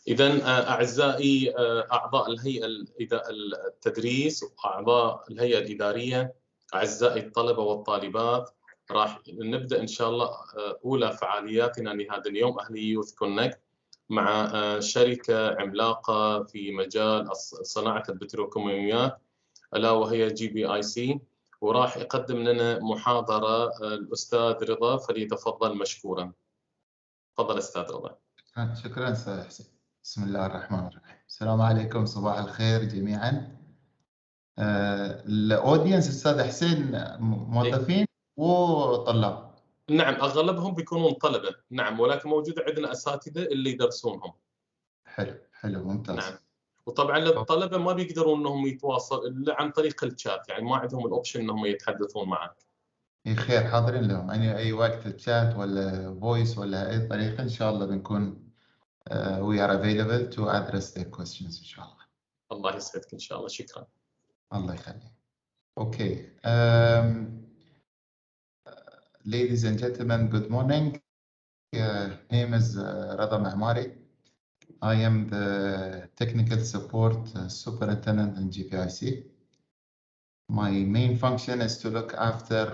إذن أعزائي أعضاء الهيئة التدريس وأعضاء الهيئة الإدارية، أعزائي الطلبة والطالبات، راح نبدأ إن شاء الله أولى فعالياتنا لهذا اليوم أهلي يوث كونكت مع شركة عملاقة في مجال صناعة البتروكيماويات ألا وهي GBIC، وراح يقدم لنا محاضرة الأستاذ رضا، فليتفضل مشكورا. تفضل أستاذ رضا. شكرا أستاذ حسين. بسم الله الرحمن الرحيم. السلام عليكم، صباح الخير جميعا. الأودينس أستاذ حسين موظفين وطلاب؟ نعم، أغلبهم بيكونون طلبة، نعم، ولكن موجود عندنا أساتذة اللي يدرسونهم. حلو ممتاز. نعم، وطبعا الطلبة ما بيقدرون انهم يتواصلوا الا عن طريق الشات، يعني ما عندهم الاوبشن انهم يتحدثون معك. خير، حاضرين لهم اي وقت الشات ولا فويس ولا اي طريقة ان شاء الله بنكون we are available to address their questions ان شاء الله. الله يسعدك ان شاء الله، شكرا. الله يخليك. Okay. Ladies and gentlemen, good morning. Name is Rada Mahmari. I am the technical support superintendent in GPIC. My main function is to look after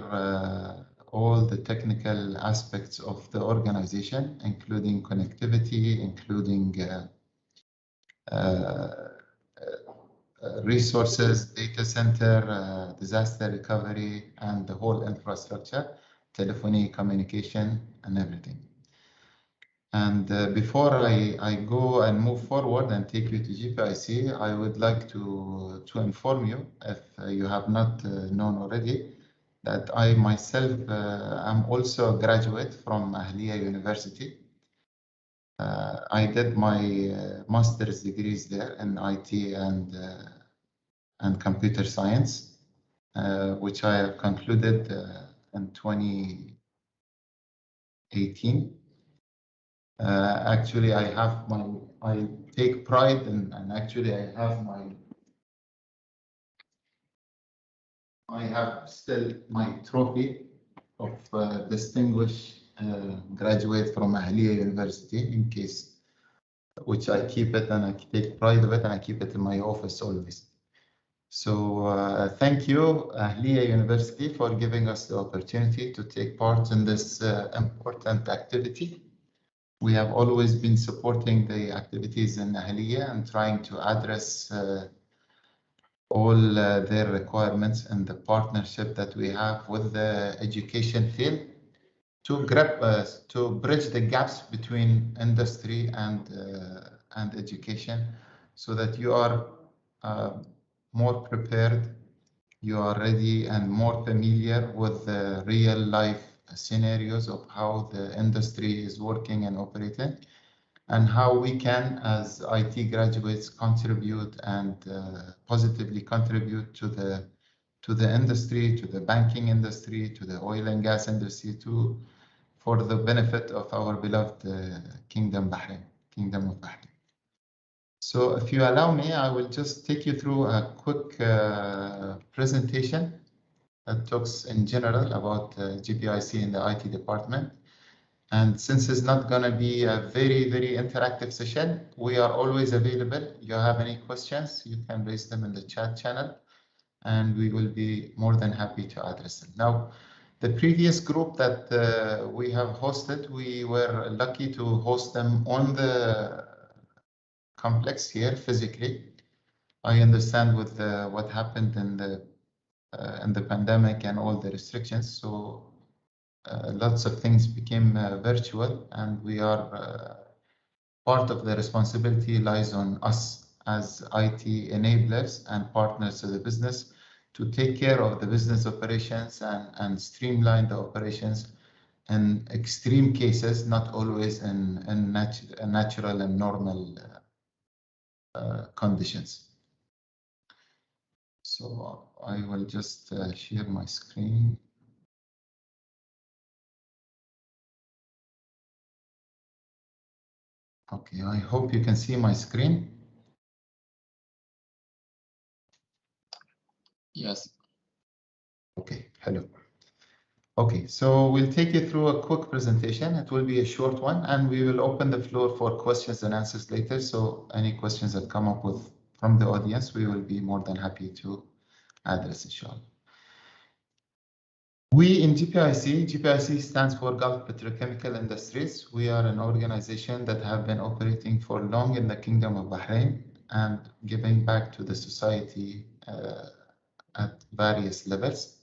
all the technical aspects of the organization, including connectivity, including resources, data center, disaster recovery, and the whole infrastructure, telephony, communication, and everything. And before I go and move forward and take you to GPIC, I would like to inform you, if you have not known already, that I myself am also a graduate from Ahlia University. I did my master's degrees there in IT and computer science, which I concluded in 2018. Actually, I take pride and actually I have still my trophy of distinguished graduate from Ahlia University, in case, which I keep it and I take pride of it and I keep it in my office always. So thank you, Ahlia University, for giving us the opportunity to take part in this important activity. We have always been supporting the activities in Ahlia and trying to address all their requirements and the partnership that we have with the education field to bridge the gaps between industry and education, so that you are more prepared, you are ready and more familiar with the real life scenarios of how the industry is working and operating, and how we can, as IT graduates, contribute and positively contribute to the industry, to the banking industry, to the oil and gas industry, for the benefit of our beloved Kingdom of Bahrain. So if you allow me, I will just take you through a quick presentation that talks in general about GPIC in the IT department. And since it's not going to be a very, very interactive session, we are always available. If you have any questions, you can raise them in the chat channel, and we will be more than happy to address them. Now, the previous group that we have hosted, we were lucky to host them on the complex here physically. I understand with what happened in the pandemic and all the restrictions, so lots of things became virtual, and we are part of the responsibility lies on us as IT enablers and partners to the business to take care of the business operations and streamline the operations in extreme cases, not always in natural and normal conditions. So I will just share my screen. Okay, I hope you can see my screen. Yes. Okay, hello. Okay, so we'll take you through a quick presentation. It will be a short one, and we will open the floor for questions and answers later. So any questions that come up with from the audience, we will be more than happy to address, inshallah. We in GPIC stands for Gulf Petrochemical Industries. We are an organization that have been operating for long in the Kingdom of Bahrain and giving back to the society at various levels.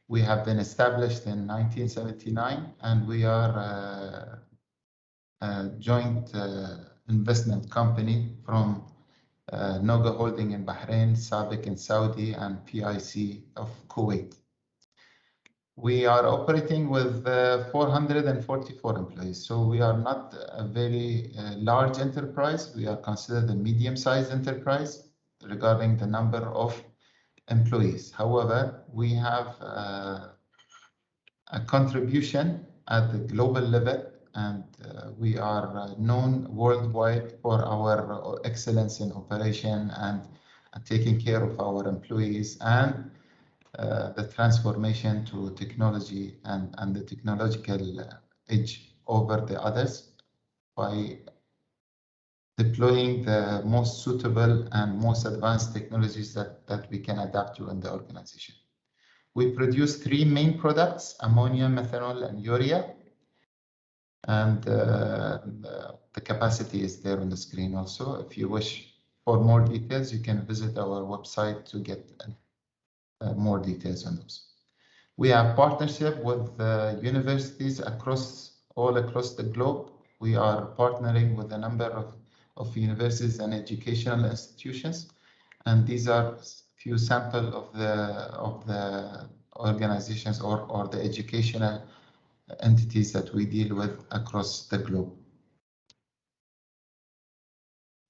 We have been established in 1979, and we are a joint investment company from Noga Holding in Bahrain, Sabic in Saudi, and PIC of Kuwait. We are operating with 444 employees, so we are not a very large enterprise. We are considered a medium-sized enterprise regarding the number of employees. However, we have a contribution at the global level, and we are known worldwide for our excellence in operation and taking care of our employees and the transformation to technology and the technological edge over the others by deploying the most suitable and most advanced technologies that we can adapt to in the organization. We produce three main products: ammonia, methanol, and urea. And the capacity is there on the screen also. If you wish for more details, you can visit our website to get more details on those. We have partnership with universities all across the globe. We are partnering with a number of universities and educational institutions, and these are few samples of the organizations or the educational entities that we deal with across the globe.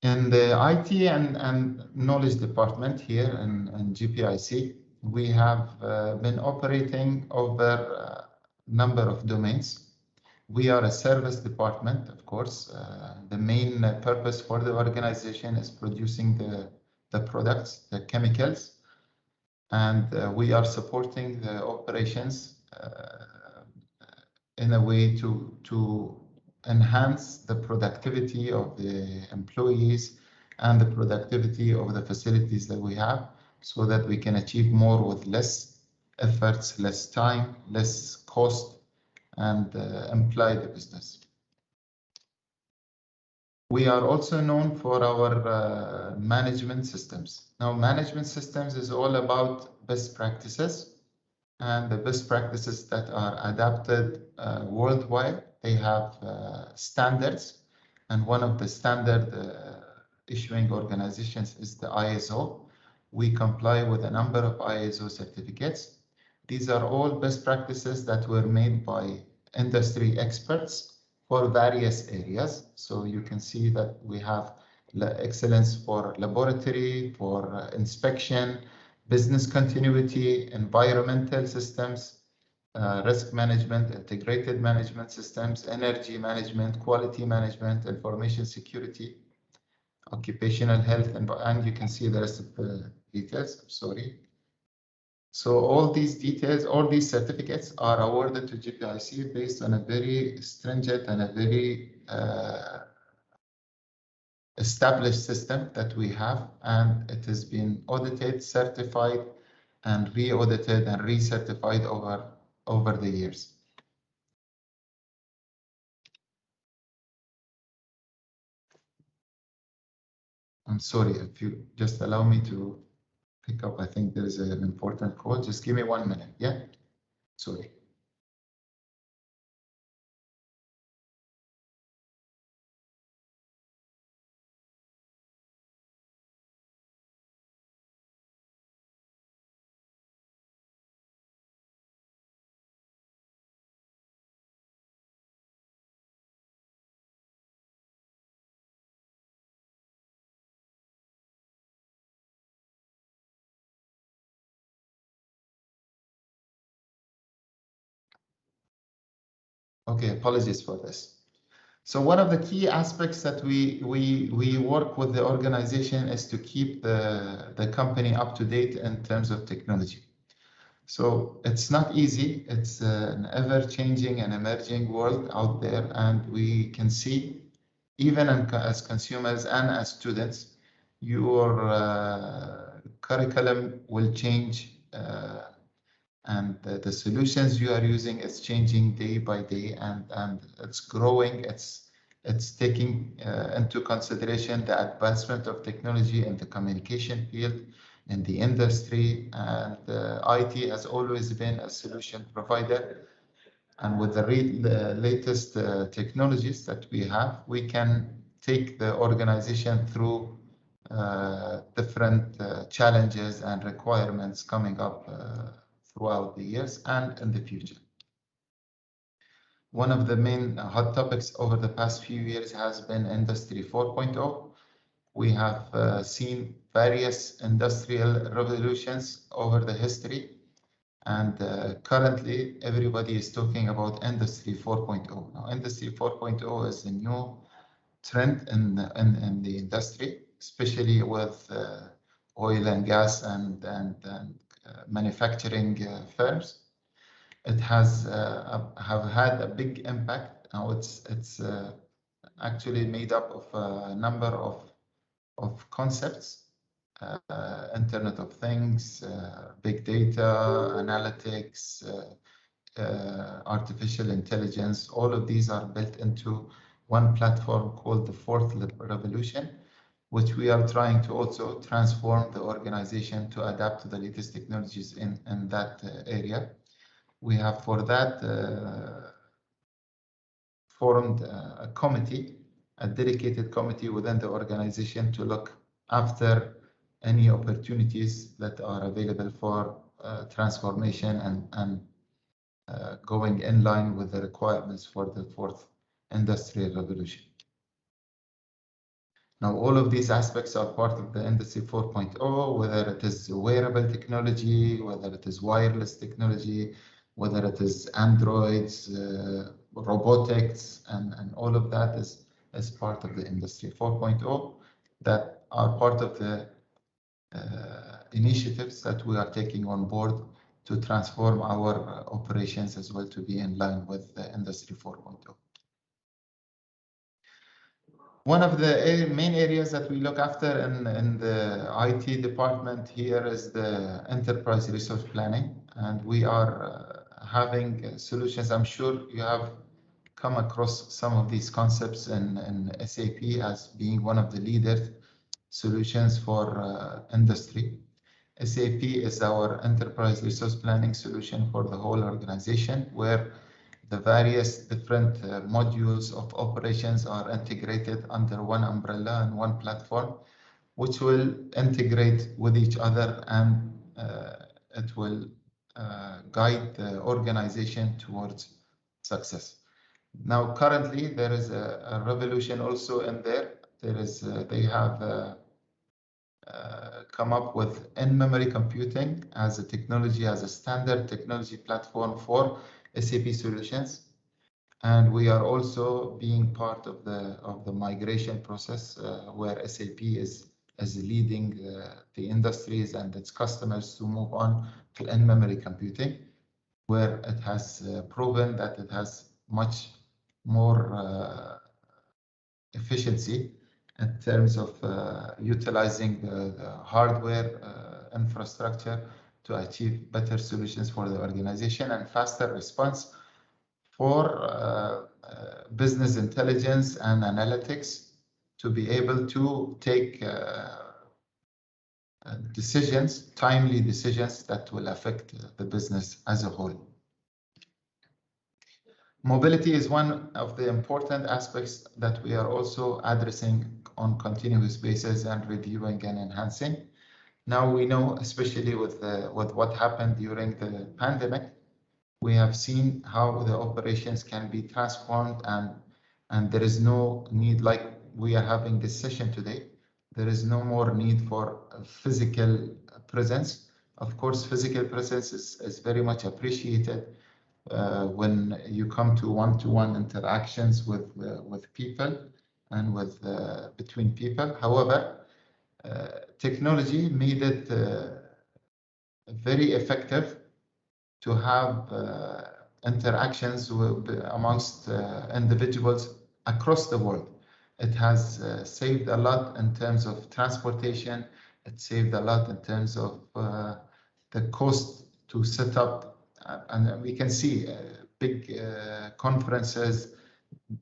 In the IT and knowledge department here in GPIC, we have been operating over a number of domains. We are a service department, of course. The main purpose for the organization is producing the products, the chemicals, and we are supporting the operations in a way to enhance the productivity of the employees and the productivity of the facilities that we have, so that we can achieve more with less efforts, less time, less cost, and imply the business. We are also known for our management systems. Now, management systems is all about best practices, and the best practices that are adapted worldwide. They have standards, and one of the standard issuing organizations is the ISO. We comply with a number of ISO certificates. These are all best practices that were made by industry experts for various areas. So you can see that we have excellence for laboratory, for inspection, business continuity, environmental systems, risk management, integrated management systems, energy management, quality management, information security, occupational health, and you can see the rest of the details. I'm sorry. So all these details, all these certificates are awarded to GPIC based on a very stringent and a very established system that we have, and it has been audited, certified, and re-audited and recertified over the years. I'm sorry, if you just allow me to pick up, I think there is an important call. Just give me 1 minute, yeah? Sorry. Okay, apologies for this. So one of the key aspects that we work with the organization is to keep the company up to date in terms of technology. So it's not easy. It's an ever-changing and emerging world out there, and we can see, even as consumers and as students, your curriculum will change, and the solutions you are using is changing day by day, and it's growing. It's taking into consideration the advancement of technology in the communication field, in the industry, and IT has always been a solution provider. And with the latest technologies that we have, we can take the organization through different challenges and requirements coming up throughout the years and in the future. One of the main hot topics over the past few years has been Industry 4.0. We have seen various industrial revolutions over the history, and currently everybody is talking about Industry 4.0. Now, Industry 4.0 is a new trend in the industry, especially with oil and gas and manufacturing firms. It has have had a big impact. Now it's actually made up of a number of concepts: Internet of Things, big data, analytics, artificial intelligence. All of these are built into one platform called the Fourth Revolution, which we are trying to also transform the organization to adapt to the latest technologies in that area. We have for that formed a committee, a dedicated committee within the organization to look after any opportunities that are available for transformation and going in line with the requirements for the fourth industrial revolution. Now, all of these aspects are part of the Industry 4.0, whether it is wearable technology, whether it is wireless technology, whether it is androids, robotics, and all of that is part of the Industry 4.0 that are part of the initiatives that we are taking on board to transform our operations as well to be in line with the Industry 4.0. One of the main areas that we look after in the IT department here is the enterprise resource planning, and we are having solutions. I'm sure you have come across some of these concepts in SAP as being one of the leader solutions for industry. SAP is our enterprise resource planning solution for the whole organization, where the various different modules of operations are integrated under one umbrella and one platform, which will integrate with each other, and it will guide the organization towards success. Now, currently, there is a revolution also in there. They have come up with in-memory computing as a technology, as a standard technology platform for SAP solutions, and we are also being part of the migration process where SAP is leading the industries and its customers to move on to in-memory computing, where it has proven that it has much more efficiency in terms of utilizing the hardware infrastructure to achieve better solutions for the organization and faster response for business intelligence and analytics to be able to take decisions, timely decisions that will affect the business as a whole. Mobility is one of the important aspects that we are also addressing on continuous basis and reviewing and enhancing. Now we know, especially with what happened during the pandemic, we have seen how the operations can be transformed, and there is no need, like we are having this session today, there is no more need for physical presence. Of course, physical presence is very much appreciated when you come to one-to-one interactions with people and with between people. However, technology made it very effective to have interactions amongst individuals across the world. It has saved a lot in terms of transportation. It saved a lot in terms of the cost to set up, and we can see big conferences,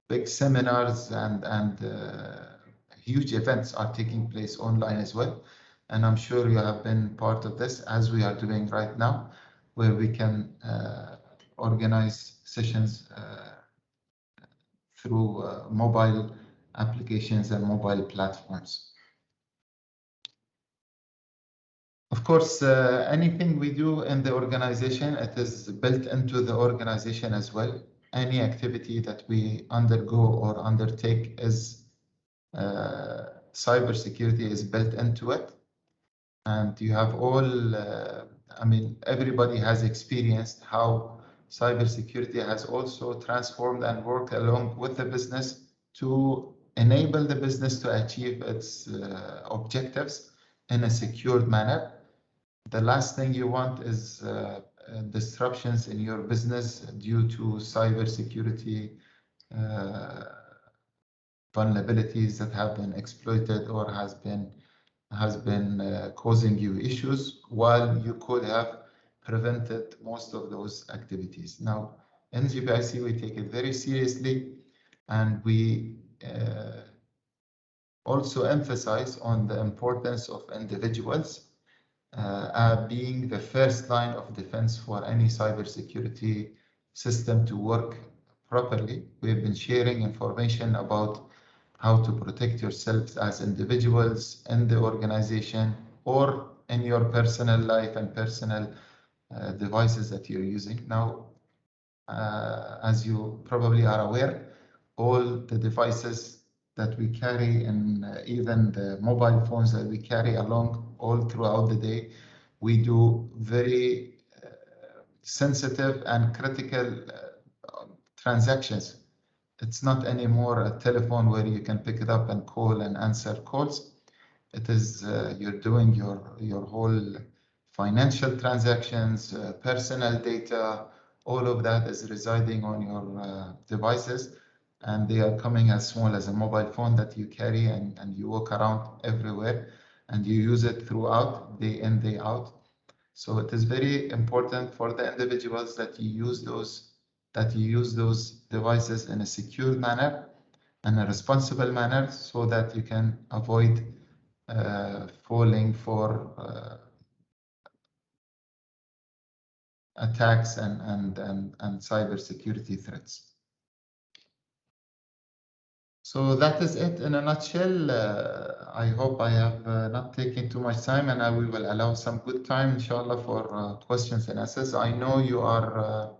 big seminars, and huge events are taking place online as well. And I'm sure you have been part of this, as we are doing right now, where we can organize sessions through mobile applications and mobile platforms. Of course, anything we do in the organization, it is built into the organization as well. Any activity that we undergo or undertake is cybersecurity is built into it. And you have all, I mean, everybody has experienced how cybersecurity has also transformed and worked along with the business to enable the business to achieve its objectives in a secured manner. The last thing you want is disruptions in your business due to cybersecurity vulnerabilities that have been exploited or has been causing you issues, while you could have prevented most of those activities. Now, in GPIC, we take it very seriously, and we also emphasize on the importance of individuals being the first line of defense for any cybersecurity system to work properly. We've been sharing information about how to protect yourselves as individuals in the organization or in your personal life and personal devices that you're using. Now, as you probably are aware, all the devices that we carry and even the mobile phones that we carry along all throughout the day, we do very sensitive and critical transactions. It's not anymore a telephone where you can pick it up and call and answer calls. It is you're doing your whole financial transactions, personal data, all of that is residing on your devices, and they are coming as small as a mobile phone that you carry and you walk around everywhere, and you use it throughout, day in, day out. So it is very important for the individuals that you use those devices in a secure manner and a responsible manner, so that you can avoid falling for attacks and cybersecurity threats. So that is it in a nutshell. I hope I have not taken too much time, and we will allow some good time, inshallah, for questions and answers. I know you are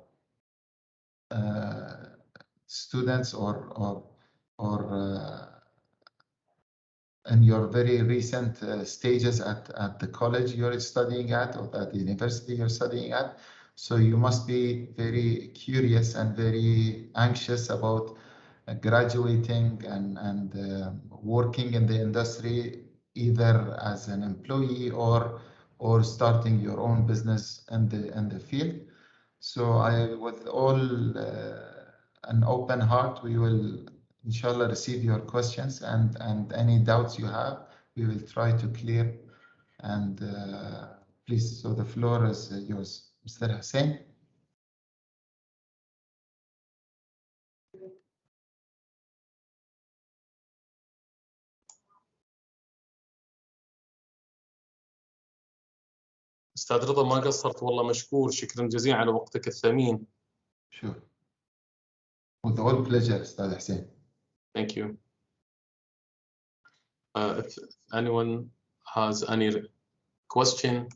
students or in your very recent stages at the college you're studying at, or at the university you're studying at. So you must be very curious and very anxious about graduating and working in the industry, either as an employee or starting your own business in the field. So with all an open heart, we will inshallah receive your questions, and any doubts you have, we will try to clear. And please, so the floor is yours, Mr. Hussein. أستاذ رضا ما قصرت والله، مشكور، شكرا جزيلا على وقتك الثمين. Sure. With all pleasure, Ustad Hussein. Thank you. If anyone has any question.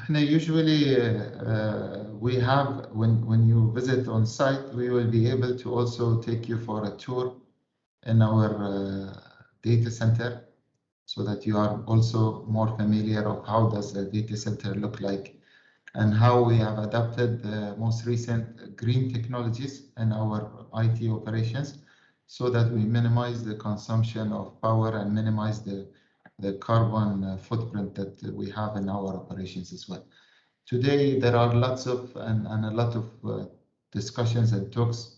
Usually we have, when you visit on site, we will be able to also take you for a tour in our data center, so that you are also more familiar of how does the data center look like and how we have adapted the most recent green technologies in our IT operations. so that we minimize the consumption of power and minimize the carbon footprint that we have in our operations as well. Today, there are lots of and a lot of discussions and talks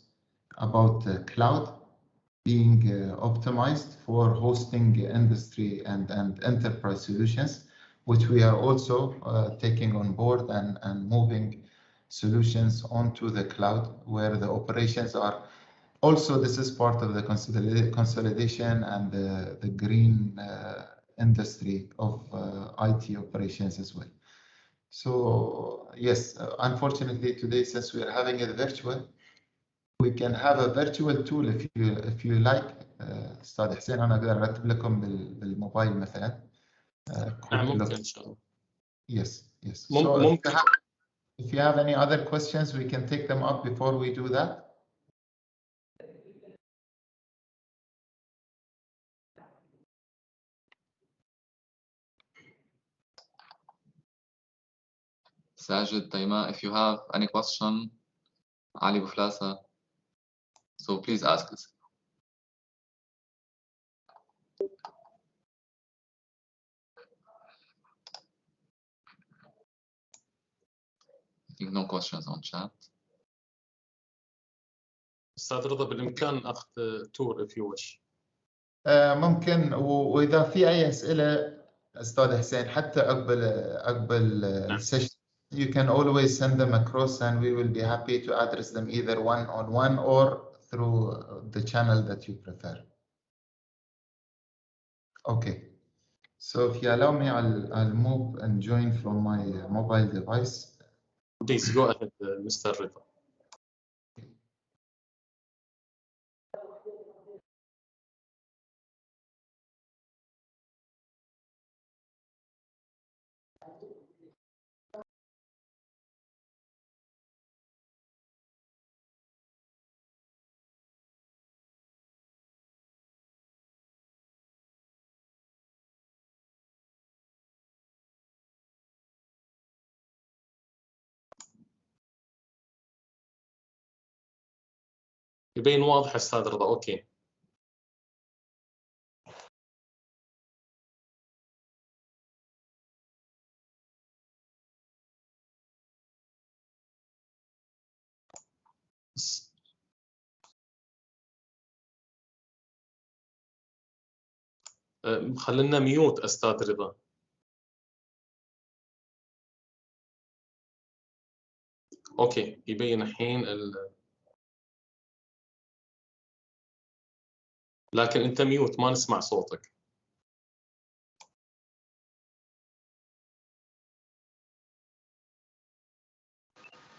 about cloud being optimized for hosting industry and enterprise solutions, which we are also taking on board and moving solutions onto the cloud where the operations are. Also, this is part of the consolidation and the green industry of IT operations as well. So yes, unfortunately today, since we are having it virtual, we can have a virtual tool if you like. استاذ حسين انا اقدر ارتب لكم بالموبايل مثلا. ممكن ان شاء الله. Yes. ممكن. So if you have any other questions, we can take them up before we do that. Sajid, Taima, if you have any question, Ali Buflasa, so please ask us. I think no questions on chat. أستاذ رضا بالإمكان أخذ tour if you wish. ممكن وإذا في أي أسئلة أستاذ حسين حتى قبل السيشن, you can always send them across and we will be happy to address them either one-on-one or through the channel that you prefer. Okay. So if you allow me, I'll move and join from my mobile device. Please go ahead, Mr. Rida. يبين واضح أستاذ رضا. أوكي. خلينا ميوت أستاذ رضا. أوكي يبين الحين لكن أنت ميوت ما نسمع صوتك.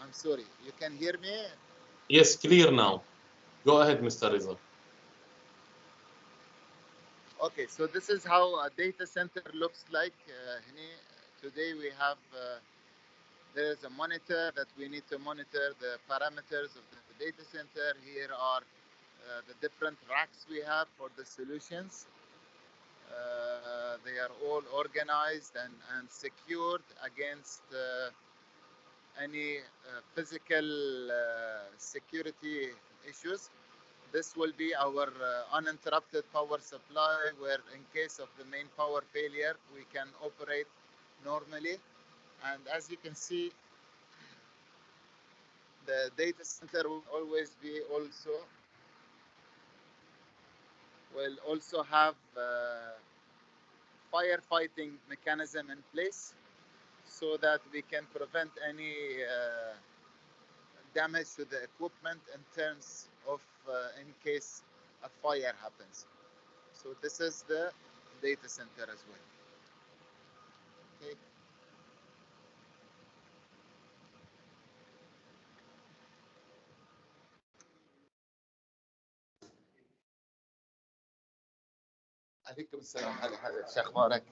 I'm sorry, you can hear me? Yes, clear now. Go ahead, Mr. Reza. Okay, so this is how a data center looks like. Today we have, there is a monitor that we need to monitor the parameters of the data center. Here are the different racks we have for the solutions. They are all organized and secured against any physical security issues. This will be our uninterrupted power supply, where in case of the main power failure, we can operate normally. And as you can see, the data center will always be also have firefighting mechanism in place so that we can prevent any damage to the equipment in terms of in case a fire happens. So this is the data center as well. Okay. عليكم السلام. هلا شو اخبارك؟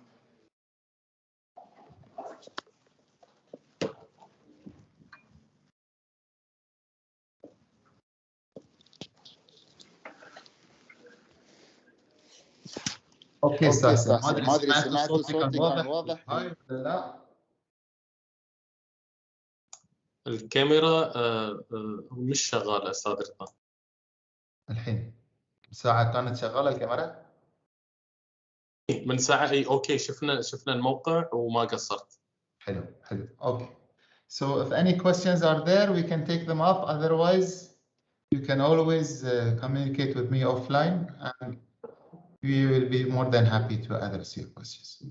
اوكي استاذ، ما ادري سمعتوا صوتي كان واضح ولا لا؟ الكاميرا مش شغالة أستاذ رضا. الحين ساعة كانت شغالة الكاميرا؟ من ساعة أي أوكي شفنا الموقع وما قصرت. حلو. Okay. So if any questions are there, we can take them up. Otherwise, you can always communicate with me offline, and we will be more than happy to address your questions.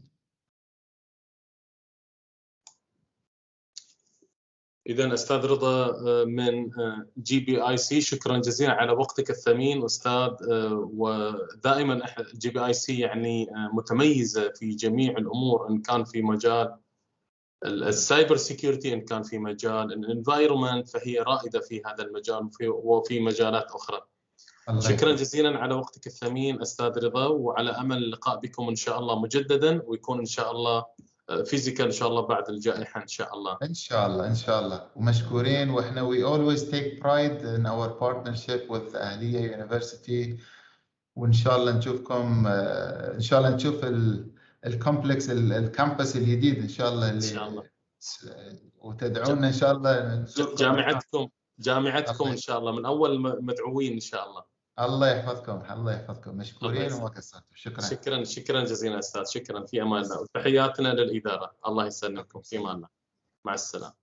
إذا أستاذ رضا من GBIC، شكرا جزيلا على وقتك الثمين أستاذ. ودائما GBIC يعني متميزة في جميع الأمور، إن كان في مجال السايبر سيكيورتي، إن كان في مجال الانفايرمنت، فهي رائدة في هذا المجال وفي مجالات أخرى. شكرا جزيلا على وقتك الثمين أستاذ رضا، وعلى أمل اللقاء بكم إن شاء الله مجددا، ويكون إن شاء الله فيزيكال إن شاء الله بعد الجائحة إن شاء الله. إن شاء الله ومشكورين. وإحنا we always take pride in our partnership with Ahlia University، وإن شاء الله نشوفكم إن شاء الله نشوف الكومبلكس الكامبس الجديد إن شاء الله اللي إن شاء الله، وتدعونا إن شاء الله نزوركم جامعتكم إن شاء الله من أول مدعوين إن شاء الله. الله يحفظكم مشكورين وما قصرتوا. شكرا جزيلا أستاذ، شكرا، في أمان الله، وتحياتنا للإدارة. الله يسلمكم، في أمان الله، مع السلامة.